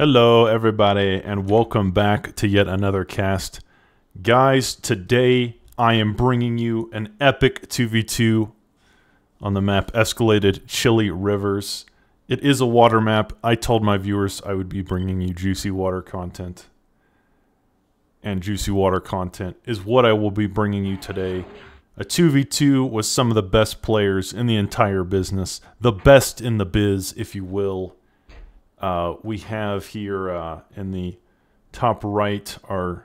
Hello everybody and welcome back to yet another cast. Guys, today I am bringing you an epic 2v2 on the map Escalated Chili Rivers. It is a water map. I told my viewers I would be bringing you juicy water content. And juicy water content is what I will be bringing you today. A 2v2 with some of the best players in the entire business. The best in the biz, if you will. We have here in the top right our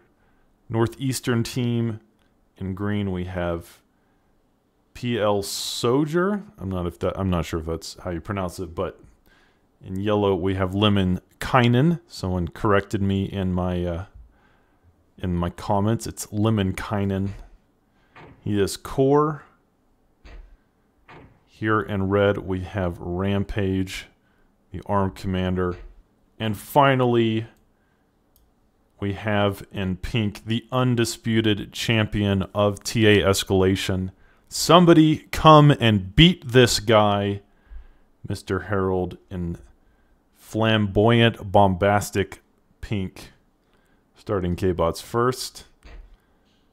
northeastern team. In green we have PL Soldier. I'm not sure if that's how you pronounce it, but in yellow we have Lemon Kainen. Someone corrected me in my comments. It's Lemon Kainen. He is core. Here in red we have Rampage, the armed commander, and finally we have in pink the undisputed champion of TA Escalation. Somebody come and beat this guy, Mr. Harold, in flamboyant, bombastic pink. Starting K-Bots first.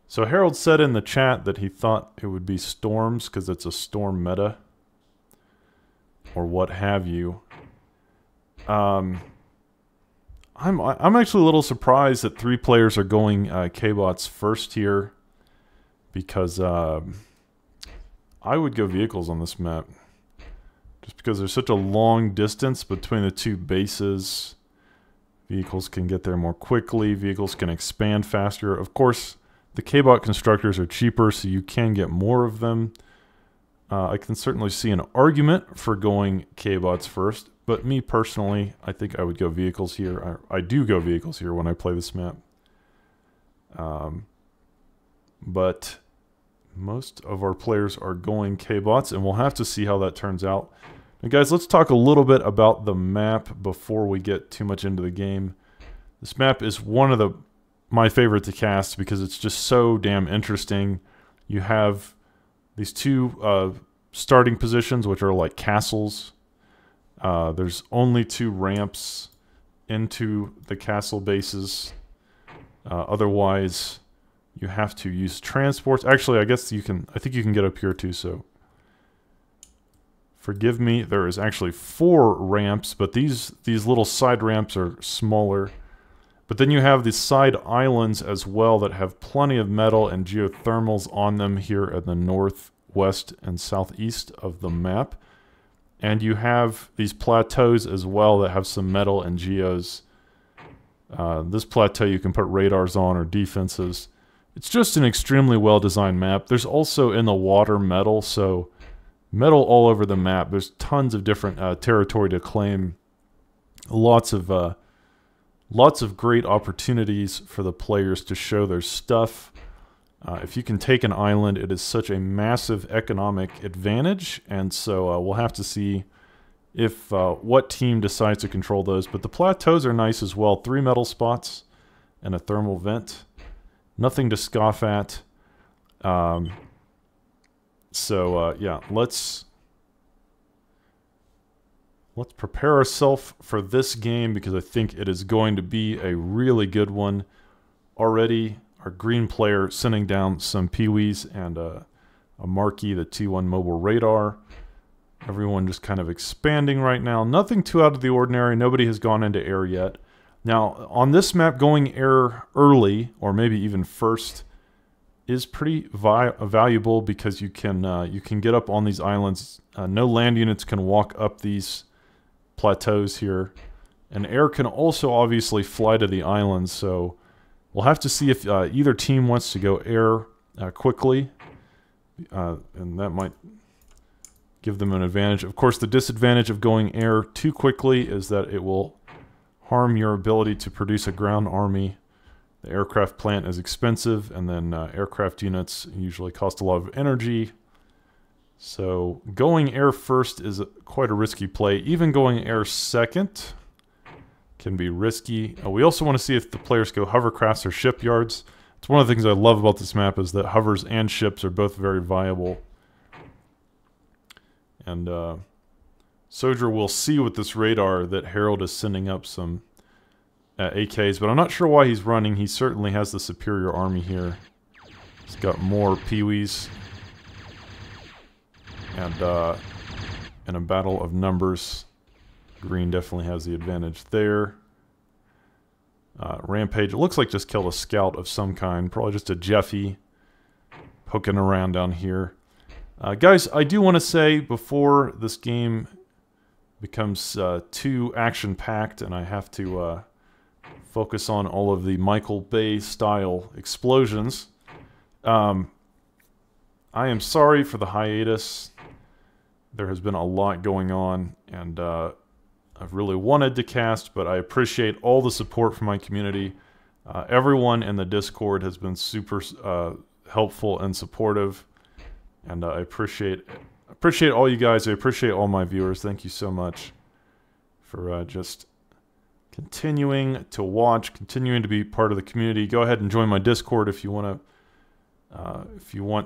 So Harold said in the chat that he thought it would be storms because it's a storm meta or what have you. I'm actually a little surprised that 3 players are going K-Bots first here, because I would go vehicles on this map just because there's such a long distance between the 2 bases. Vehicles can get there more quickly, vehicles can expand faster. Of course, the K-Bot constructors are cheaper, so you can get more of them. I can certainly see an argument for going K-Bots first, but me personally, I think I would go vehicles here. I do go vehicles here when I play this map. But most of our players are going K-Bots, and we'll have to see how that turns out. Now guys, let's talk a little bit about the map before we get too much into the game. This map is one of my favorite to cast because it's just so damn interesting. You have these 2 starting positions, which are like castles. There's only 2 ramps into the castle bases. Otherwise, you have to use transports. Actually, I think you can get up here too, so forgive me. There is actually 4 ramps, but these little side ramps are smaller. But then you have these side islands as well that have plenty of metal and geothermals on them here at the northwest and southeast of the map. And you have these plateaus as well that have some metal and geos. This plateau you can put radars on or defenses. It's just an extremely well-designed map. There's also in the water metal, so metal all over the map. There's tons of different territory to claim. Lots of great opportunities for the players to show their stuff. If you can take an island, it is such a massive economic advantage, and so we'll have to see if what team decides to control those. But the plateaus are nice as well. 3 metal spots and a thermal vent. Nothing to scoff at. Yeah, let's prepare ourselves for this game because I think it is going to be a really good one. Already, our green player sending down some peewees and a marquee, the T1 mobile radar. Everyone just kind of expanding right now. Nothing too out of the ordinary. Nobody has gone into air yet. Now, on this map, going air early, or maybe even first, is pretty valuable because you can get up on these islands. No land units can walk up these plateaus here. And air can also obviously fly to the islands, so we'll have to see if either team wants to go air quickly, and that might give them an advantage. Of course, the disadvantage of going air too quickly is that it will harm your ability to produce a ground army. The aircraft plant is expensive, and then aircraft units usually cost a lot of energy. So going air first is quite a risky play. Even going air second can be risky. We also want to see if the players go hovercrafts or shipyards. It's one of the things I love about this map is that hovers and ships are both very viable. And Soldier will see with this radar that Harold is sending up some AKs, but I'm not sure why he's running. He certainly has the superior army here. He's got more Pee-wees. And in a battle of numbers, green definitely has the advantage there. Rampage, it looks like just killed a scout of some kind. Probably just a Jeffy poking around down here. Guys, I do want to say before this game becomes too action-packed and I have to focus on all of the Michael Bay-style explosions, I am sorry for the hiatus. There has been a lot going on, and I've really wanted to cast, but I appreciate all the support from my community. Everyone in the Discord has been super helpful and supportive, and I appreciate all you guys. I appreciate all my viewers. Thank you so much for just continuing to watch, continuing to be part of the community. Go ahead and join my Discord if you want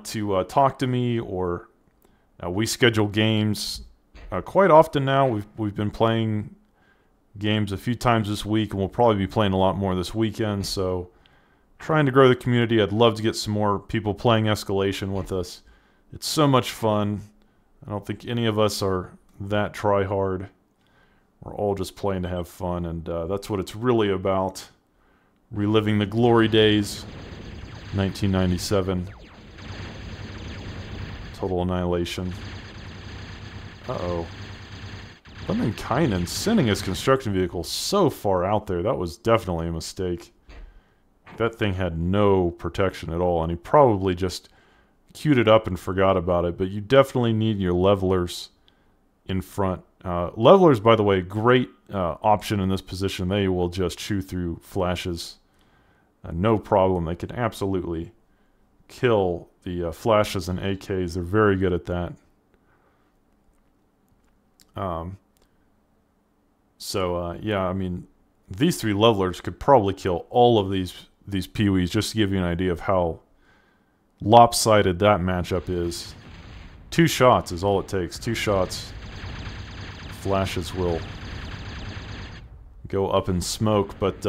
to talk to me, or we schedule games quite often now. We've been playing games a few times this week, and we'll probably be playing a lot more this weekend. So, trying to grow the community. I'd love to get some more people playing Escalation with us. It's so much fun. I don't think any of us are that try-hard. We're all just playing to have fun, and that's what it's really about. Reliving the glory days. 1997. Total annihilation. Uh-oh. Lemminkainen sending his construction vehicle so far out there. That was definitely a mistake. That thing had no protection at all, and he probably just queued it up and forgot about it. But you definitely need your levelers in front. Levelers, by the way, great option in this position. They will just chew through flashes. No problem. They can absolutely kill the flashes and AKs. They're very good at that. Yeah, I mean, these three levelers could probably kill all of these Pee-wees, just to give you an idea of how lopsided that matchup is. 2 shots is all it takes. 2 shots. Flashes will go up in smoke, but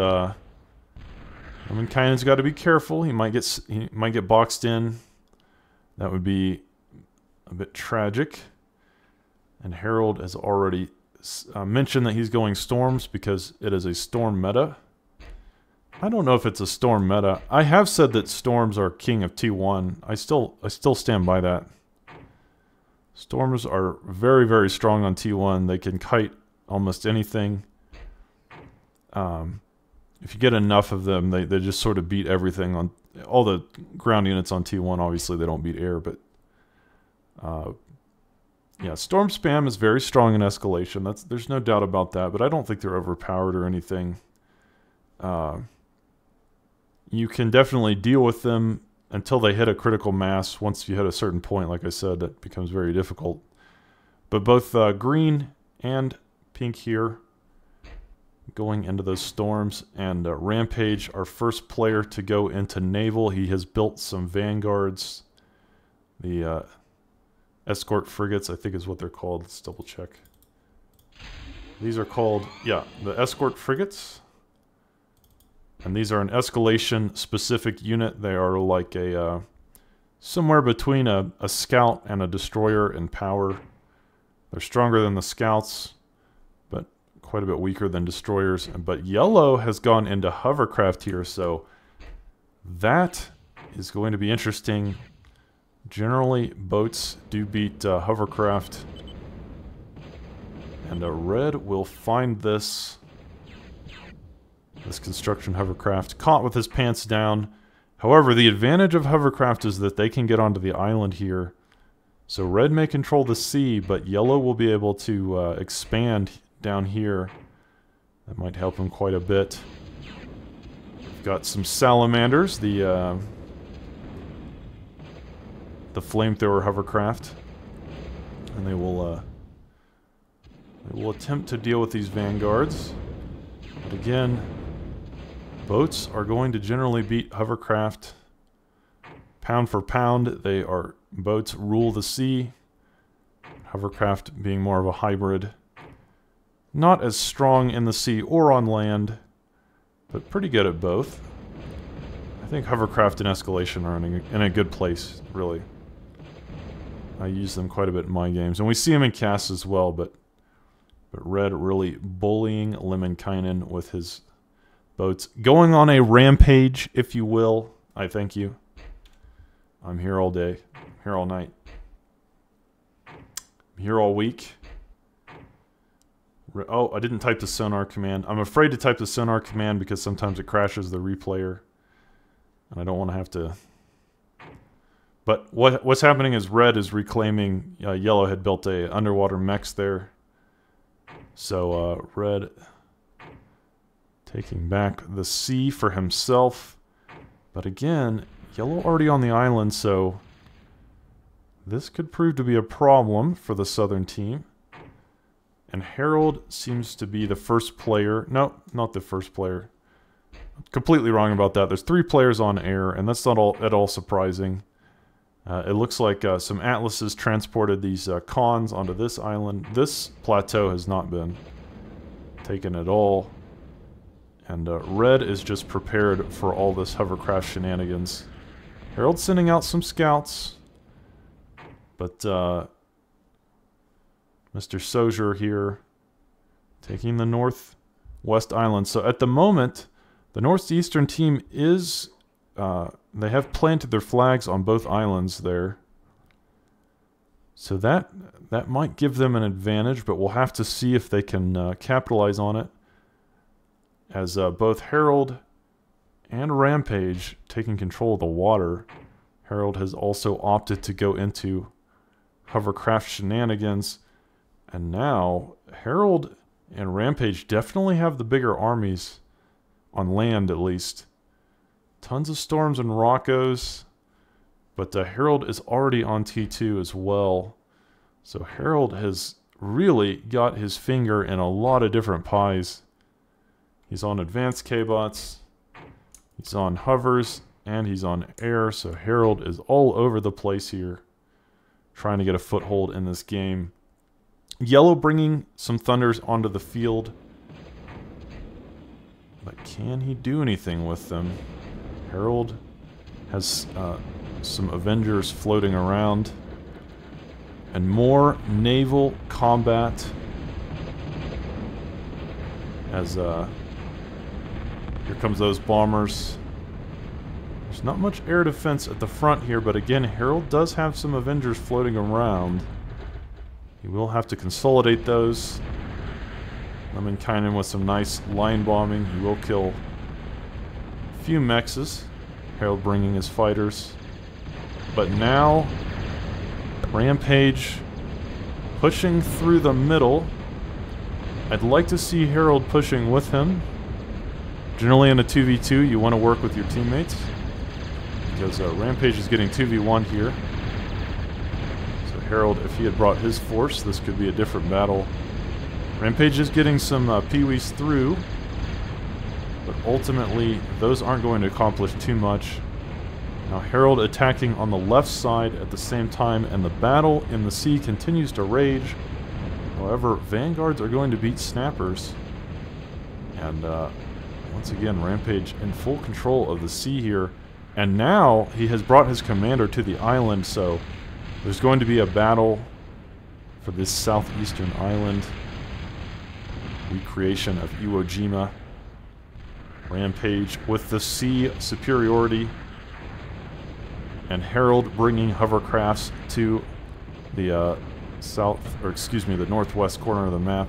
Lemminkainen's got to be careful. He might get boxed in. That would be a bit tragic. And Harold has already mentioned that he's going storms because it is a storm meta. I don't know if it's a storm meta. I have said that storms are king of T1. I still stand by that. Storms are very, very strong on T1. They can kite almost anything. If you get enough of them, they just sort of beat everything on all the ground units on T1. Obviously, they don't beat air, but yeah, storm spam is very strong in Escalation. There's no doubt about that. But I don't think they're overpowered or anything. You can definitely deal with them until they hit a critical mass. Once you hit a certain point, like I said, that becomes very difficult. But both green and pink here going into those storms, and Rampage, our first player to go into naval. He has built some vanguards. The escort frigates, I think is what they're called. Let's double check. These are called, yeah, the escort frigates. And these are an Escalation specific unit. They are like a somewhere between a scout and a destroyer in power. They're stronger than the scouts, but quite a bit weaker than destroyers. But yellow has gone into hovercraft here, so that is going to be interesting. Generally, boats do beat hovercraft. And red will find this construction hovercraft caught with his pants down. However, the advantage of hovercraft is that they can get onto the island here. So red may control the sea, but yellow will be able to expand down here. That might help him quite a bit. We've got some salamanders, the flamethrower hovercraft, and they will attempt to deal with these vanguards. But again, boats are going to generally beat hovercraft. Pound for pound, boats rule the sea. Hovercraft being more of a hybrid. Not as strong in the sea or on land, but pretty good at both. I think hovercraft and escalation are in a good place, really. I use them quite a bit in my games, and we see them in casts as well, but Red really bullying Lemminkainen with his boats. Going on a rampage, if you will. I thank you. I'm here all day. I'm here all night. I'm here all week. Oh, I didn't type the sonar command. I'm afraid to type the sonar command because sometimes it crashes the replayer. And I don't want to have to... But what's happening is Red is reclaiming... Yellow had built a underwater mechs there. So Red taking back the sea for himself. But again, Yellow already on the island, so this could prove to be a problem for the southern team. And Harold seems to be the first player. No, not the first player. Completely wrong about that. There's 3 players on air, and that's not at all surprising. It looks like some atlases transported these cons onto this island. This plateau has not been taken at all. And Red is just prepared for all this hovercraft shenanigans. Harold's sending out some scouts. But Mr. Sozier here taking the northwest island. So at the moment, the northeastern team is... they have planted their flags on both islands there. So that might give them an advantage, but we'll have to see if they can capitalize on it. As both Harold and Rampage taking control of the water. Harold has also opted to go into hovercraft shenanigans. And now Harold and Rampage definitely have the bigger armies on land, at least. Tons of storms and Rockos, but Harold is already on T2 as well. So Harold has really got his finger in a lot of different pies. He's on advanced K-bots, he's on hovers, and he's on air. So Harold is all over the place here, trying to get a foothold in this game. Yellow bringing some Thunders onto the field, but can he do anything with them? Harold has some Avengers floating around. And more naval combat. As here comes those bombers. There's not much air defense at the front here, but again, Harold does have some Avengers floating around. He will have to consolidate those. Lemminkainen with some nice line bombing. He will kill few mexes. Harold bringing his fighters. But now Rampage pushing through the middle. I'd like to see Harold pushing with him. Generally in a 2v2 you want to work with your teammates, because Rampage is getting 2v1 here. So Harold, if he had brought his force, this could be a different battle. Rampage is getting some peewees through, but ultimately, those aren't going to accomplish too much. Now Harold attacking on the left side at the same time, and the battle in the sea continues to rage. However, Vanguards are going to beat Snappers. And once again, Rampage in full control of the sea here. And now he has brought his commander to the island, so there's going to be a battle for this southeastern island. Recreation of Iwo Jima. Rampage with the sea superiority, and Harold bringing hovercrafts to the the northwest corner of the map.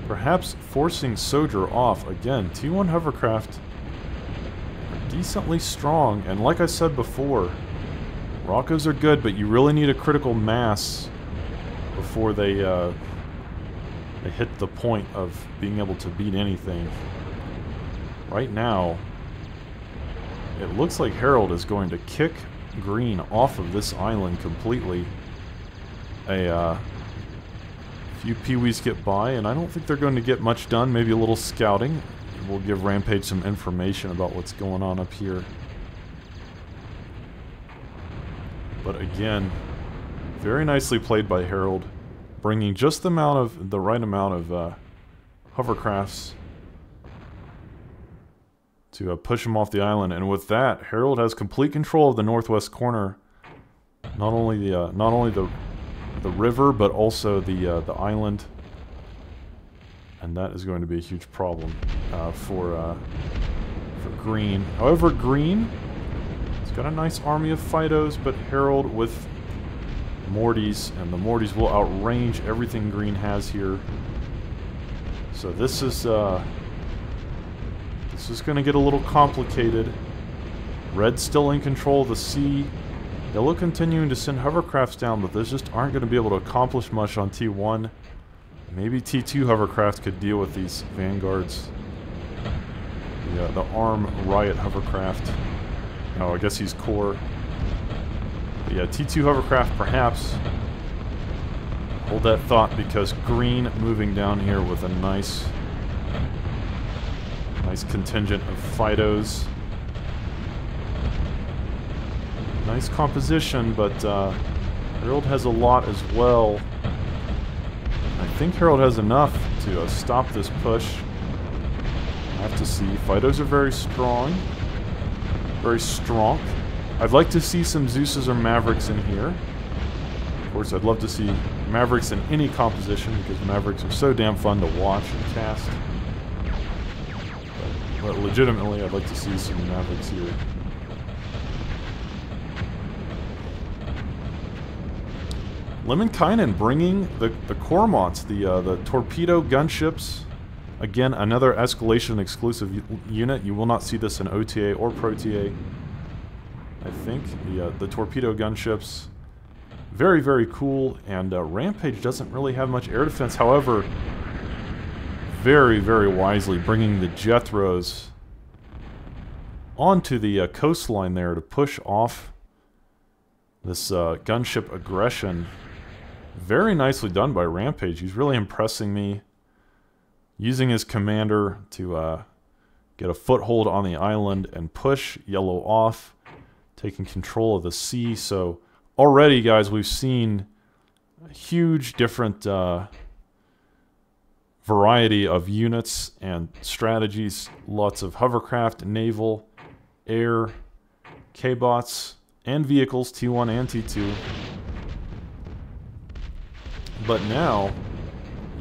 Perhaps forcing Sozier off. Again, T1 hovercraft are decently strong, and like I said before, Rockos are good, but you really need a critical mass before they hit the point of being able to beat anything. Right now, it looks like Harold is going to kick green off of this island completely. A few peewees get by, and I don't think they're going to get much done. Maybe a little scouting. We'll give Rampage some information about what's going on up here. But again, very nicely played by Harold, bringing just the right amount of hovercrafts to push him off the island. And with that, Harold has complete control of the northwest corner. Not only the river, but also the island. And that is going to be a huge problem for Green. However, Green has got a nice army of Fidos, but Harold with Mortys, and the Mortys will outrange everything Green has here. So this is going to get a little complicated. Red still in control of the sea. Yellow continuing to send hovercrafts down, but those just aren't going to be able to accomplish much on T1. Maybe T2 hovercraft could deal with these vanguards. The ARM Riot hovercraft. Oh, I guess he's core. But yeah, T2 hovercraft perhaps. Hold that thought, because Green moving down here with a nice contingent of Fidos. Nice composition, but Harold has a lot as well. I think Harold has enough to stop this push. I have to see. Fidos are very strong. Very strong. I'd like to see some Zeuses or Mavericks in here. Of course, I'd love to see Mavericks in any composition, because Mavericks are so damn fun to watch and cast. But legitimately, I'd like to see some Mavericks here. Lemminkainen bringing the Cormots, the torpedo gunships. Again, another Escalation exclusive unit. You will not see this in OTA or Pro-TA. I think the torpedo gunships, very, very cool. And Rampage doesn't really have much air defense. However, very, very wisely bringing the Jethros onto the coastline there to push off this gunship aggression. Very nicely done by Rampage. He's really impressing me. Using his commander to get a foothold on the island and push Yellow off, taking control of the sea. So already, guys, we've seen a huge different variety of units and strategies. Lots of hovercraft, naval, air, K-bots, and vehicles, T1 and T2. But now,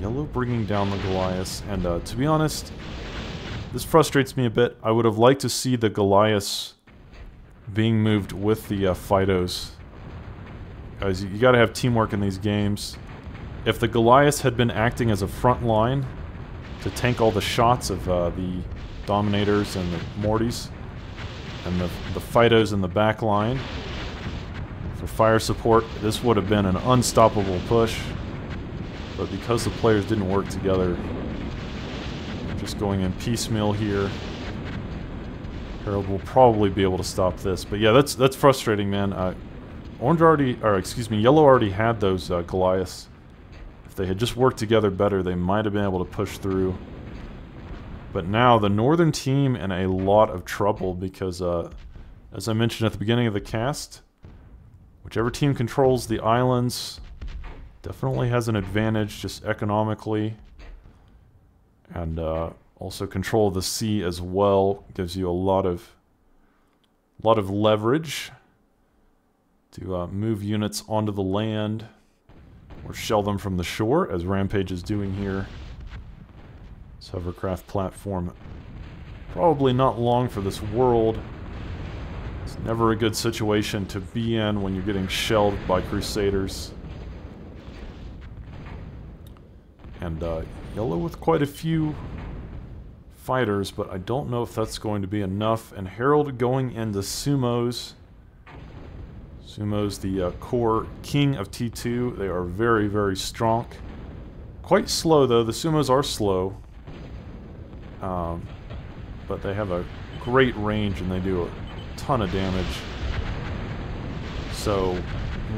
Yellow bringing down the Goliaths, and to be honest, this frustrates me a bit. I would have liked to see the Goliaths being moved with the Fidos. Guys, you gotta have teamwork in these games. If the Goliaths had been acting as a front line to tank all the shots of the Dominators and the Mortys, and the Fidos in the back line for fire support, this would have been an unstoppable push. But because the players didn't work together, we're just going in piecemeal here. Harold will probably be able to stop this. But yeah, that's frustrating, man. Yellow already had those Goliaths. If they had just worked together better, they might have been able to push through. But now the northern team in a lot of trouble because, as I mentioned at the beginning of the cast, whichever team controls the islands definitely has an advantage just economically, and also control of the sea as well gives you a lot of leverage to move units onto the land or shell them from the shore, as Rampage is doing here. This hovercraft platform, probably not long for this world. It's never a good situation to be in when you're getting shelled by Crusaders. And Yellow with quite a few fighters, but I don't know if that's going to be enough. And Harold going into Sumos. Sumos, the core king of T2. They are very, very strong. Quite slow, though. The Sumos are slow. But they have a great range, and they do a ton of damage. So,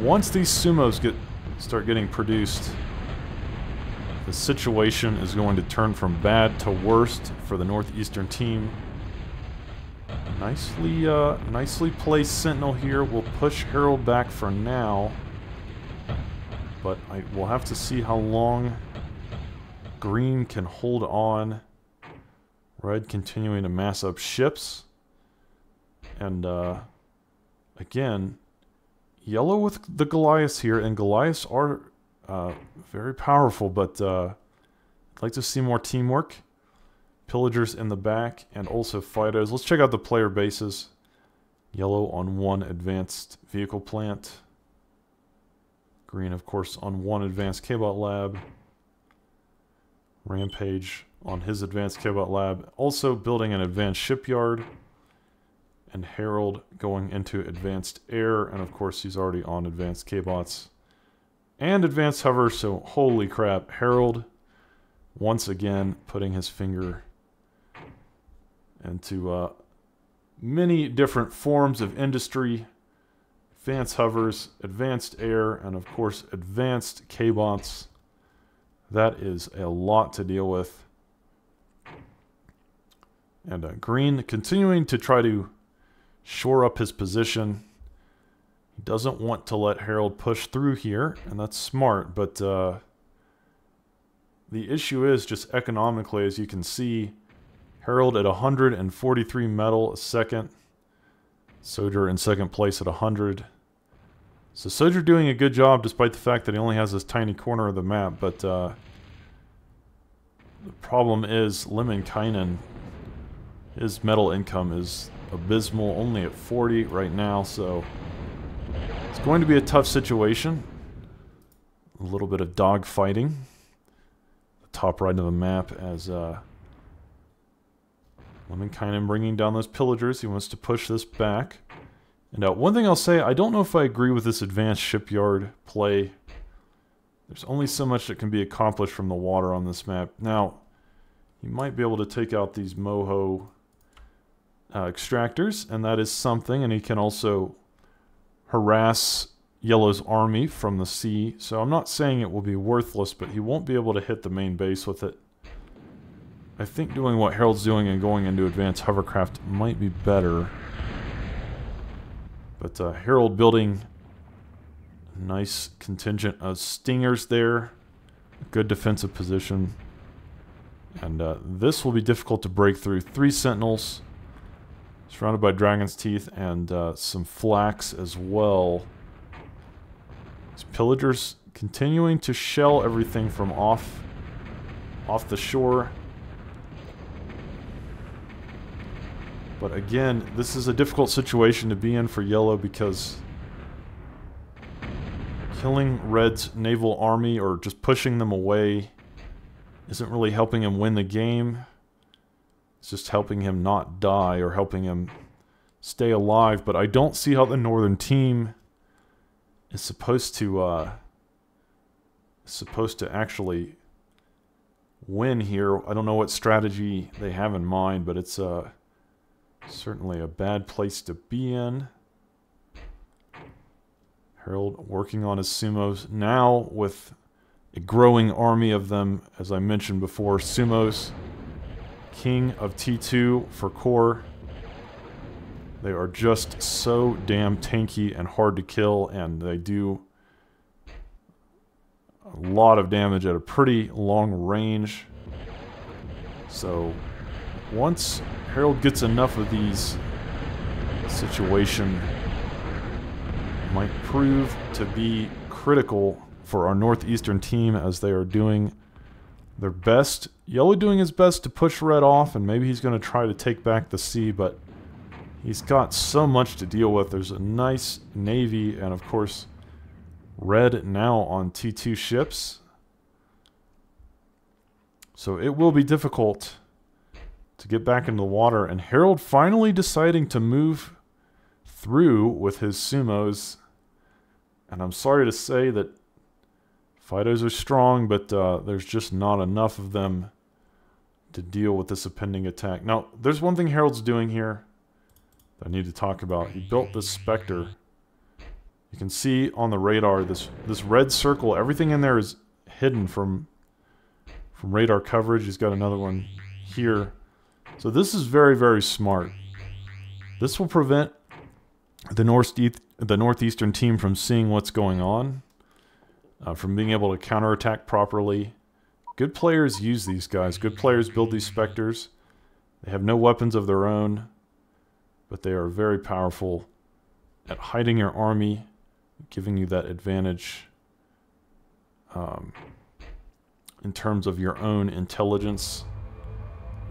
once these Sumos start getting produced, the situation is going to turn from bad to worst for the northeastern team. Nicely placed Sentinel here will push Harold back for now, but I will have to see how long green can hold on. Red continuing to mass up ships. And again, yellow with the Goliaths here, and Goliaths are very powerful, but I'd like to see more teamwork. Pillagers in the back, and also Fidos. Let's check out the player bases. Yellow on one advanced vehicle plant. Green, of course, on one advanced K-Bot lab. Rampage on his advanced K-Bot lab. Also building an advanced shipyard. And Harold going into advanced air. And of course, he's already on advanced K-Bots. And advanced hover, so holy crap. Harold, once again, putting his finger into many different forms of industry. Advanced hovers, advanced air, and of course advanced K-Bots. That is a lot to deal with. And Green continuing to try to shore up his position. He doesn't want to let Harold push through here, and that's smart, but the issue is just economically, as you can see, Harold at 143 metal a second. Soldier in second place at 100. So Soldier doing a good job despite the fact that he only has this tiny corner of the map, but the problem is Lemminkainen, his metal income is abysmal, only at 40 right now, so it's going to be a tough situation. A little bit of dog fighting. The top right of the map as Lemminkainen bringing down those pillagers. He wants to push this back. And one thing I'll say, I don't know if I agree with this advanced shipyard play. There's only so much that can be accomplished from the water on this map. Now, you might be able to take out these Moho extractors, and that is something. And he can also harass Yellow's army from the sea. So I'm not saying it will be worthless, but he won't be able to hit the main base with it. I think doing what Harold's doing and going into advanced hovercraft might be better. But Harold building a nice contingent of stingers there. Good defensive position. And this will be difficult to break through. 3 sentinels. Surrounded by dragon's teeth and some flax as well. These pillagers continuing to shell everything from off the shore. But again, this is a difficult situation to be in for Yellow because killing Red's naval army or just pushing them away isn't really helping him win the game. It's just helping him not die or helping him stay alive. But I don't see how the northern team is supposed to actually win here. I don't know what strategy they have in mind, but it's certainly a bad place to be in. Harold working on his sumos now with a growing army of them. As I mentioned before, sumos, king of T2 for core. They are just so damn tanky and hard to kill, and they do a lot of damage at a pretty long range. So once Harold gets enough of these, the situation might prove to be critical for our northeastern team as they are doing their best. Yellow doing his best to push Red off, and maybe he's going to try to take back the sea, but he's got so much to deal with. There's a nice navy, and of course, Red now on T2 ships. So it will be difficult to get back into the water, and Harold finally deciding to move through with his sumos. And I'm sorry to say that Fidos are strong, but there's just not enough of them to deal with this impending attack. Now, there's one thing Harold's doing here that I need to talk about. He built this Spectre. You can see on the radar this red circle. Everything in there is hidden from radar coverage. He's got another one here. So this is very, very smart. This will prevent the northeastern team from seeing what's going on, from being able to counterattack properly, Good players use these guys. Good players build these specters. They have no weapons of their own, but they are very powerful at hiding your army, giving you that advantage in terms of your own intelligence,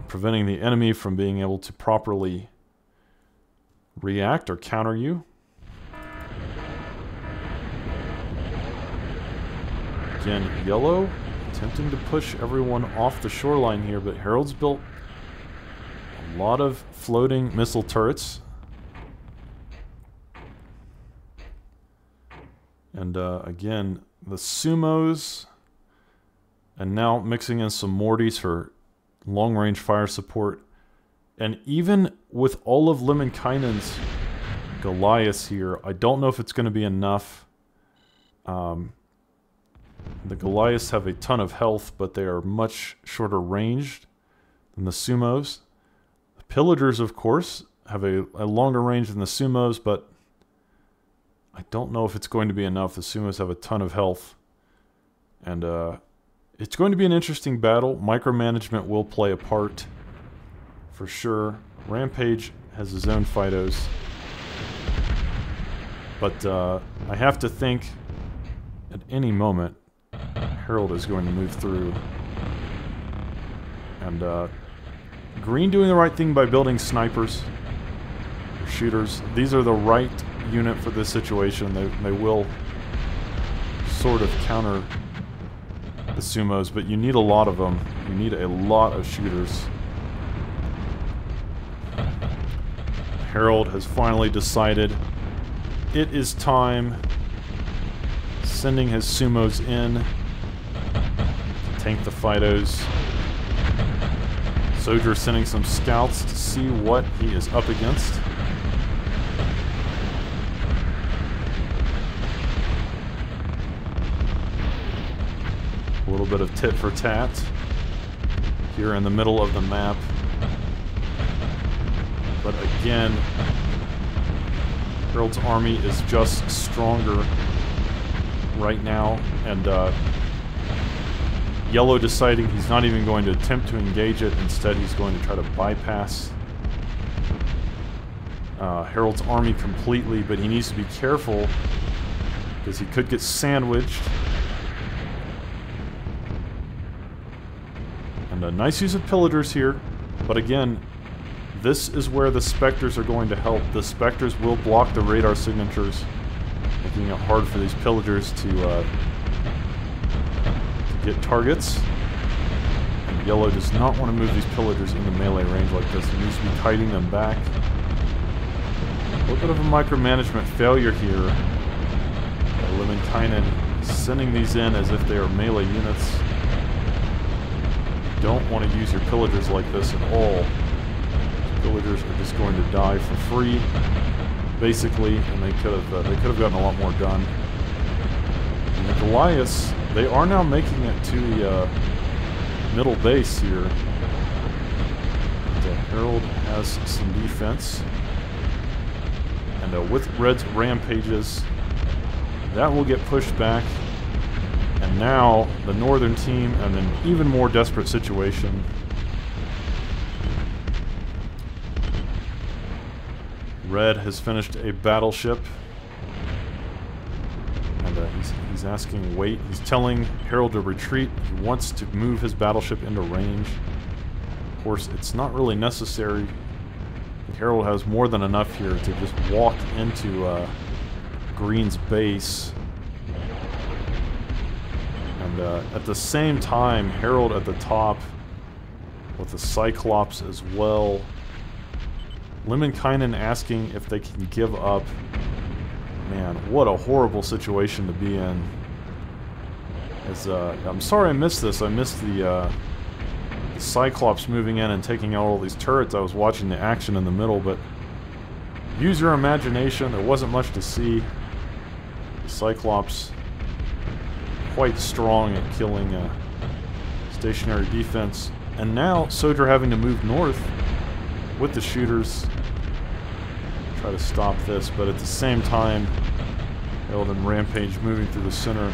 preventing the enemy from being able to properly react or counter you. Again, yellow attempting to push everyone off the shoreline here, but Harold's built a lot of floating missile turrets. And again, the sumos, and now mixing in some Mortys for long-range fire support. And even with all of Lemminkainen's Goliaths here, I don't know if it's going to be enough. The Goliaths have a ton of health, but they are much shorter ranged than the sumos. The Pillagers, of course, have a longer range than the sumos, but I don't know if it's going to be enough. The sumos have a ton of health. And it's going to be an interesting battle. Micromanagement will play a part, for sure. Rampage has his own Fidos. But I have to think at any moment Harold is going to move through. And Green doing the right thing by building snipers, or shooters. These are the right unit for this situation. They will sort of counter the sumos, but you need a lot of them. You need a lot of shooters. Harold has finally decided it is time, sending his sumos in to tank the Fidos. Soldier sending some scouts to see what he is up against. A little bit of tit for tat here in the middle of the map. But again, Harold's army is just stronger right now, and Yellow deciding he's not even going to attempt to engage it. Instead, he's going to try to bypass Harold's army completely, but he needs to be careful because he could get sandwiched. And a nice use of Pillagers here, but again, this is where the Spectres are going to help. The Spectres will block the radar signatures, making it hard for these Pillagers to get targets. And Yellow does not want to move these Pillagers into melee range like this. He needs to be kiting them back. A little bit of a micromanagement failure here. Lemminkainen sending these in as if they are melee units. You don't want to use your Pillagers like this at all. Villagers are just going to die for free, basically, and they could have gotten a lot more done. And the Goliaths, they are now making it to the middle base here. And, Harold has some defense, and with Red's rampages, that will get pushed back. And now the northern team in an even more desperate situation. Red has finished a battleship, and he's asking wait. He's telling Harold to retreat. He wants to move his battleship into range. Of course, it's not really necessary. Harold has more than enough here to just walk into Green's base. And at the same time, Harold at the top with the Cyclops as well. Lemminkainen asking if they can give up. Man, what a horrible situation to be in. As, I'm sorry I missed this. I missed the Cyclops moving in and taking out all these turrets. I was watching the action in the middle, but use your imagination. There wasn't much to see. The Cyclops quite strong at killing stationary defense. And now Soldier having to move north with the shooters, try to stop this, but at the same time, Harold and Rampage moving through the center.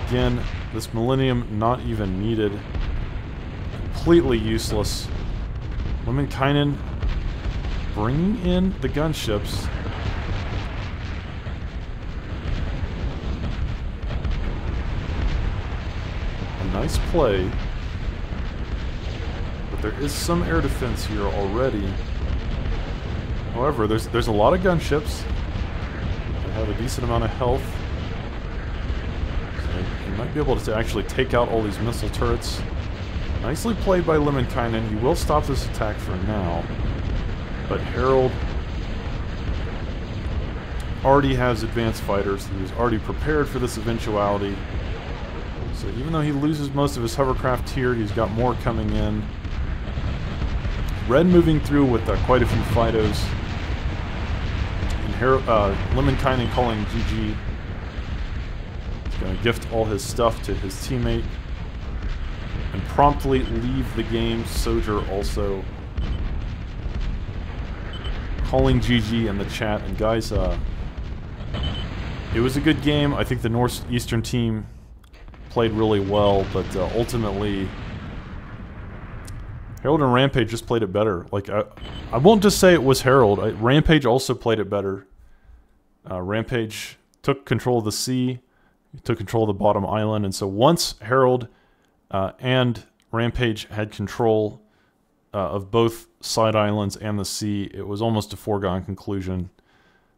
Again, this Millennium not even needed. completely useless. Lemminkainen bringing in the gunships. A nice play. But there is some air defense here already. However, there's a lot of gunships. They have a decent amount of health. So you might be able to actually take out all these missile turrets. Nicely played by Lemminkainen. He will stop this attack for now. But Harold already has advanced fighters. He was already prepared for this eventuality. So even though he loses most of his hovercraft here, he's got more coming in. Red moving through with quite a few Fidos. And Lemminkainen calling GG. He's going to gift all his stuff to his teammate. And promptly leave the game. Sojer also calling GG in the chat. And guys, it was a good game. I think the Northeastern team played really well, but ultimately Harold and Rampage just played it better. Like, I won't just say it was Harold. Rampage also played it better. Rampage took control of the sea, took control of the bottom island, and so once Harold and Rampage had control of both side islands and the sea, it was almost a foregone conclusion.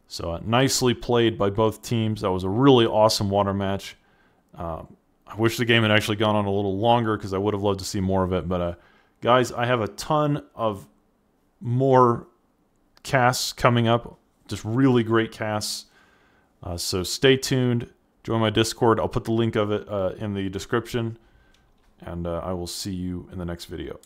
So nicely played by both teams. That was a really awesome water match. I wish the game had actually gone on a little longer because I would have loved to see more of it, but guys, I have a ton of more casts coming up. Just really great casts. So stay tuned. Join my Discord. I'll put the link of it in the description. And I will see you in the next video.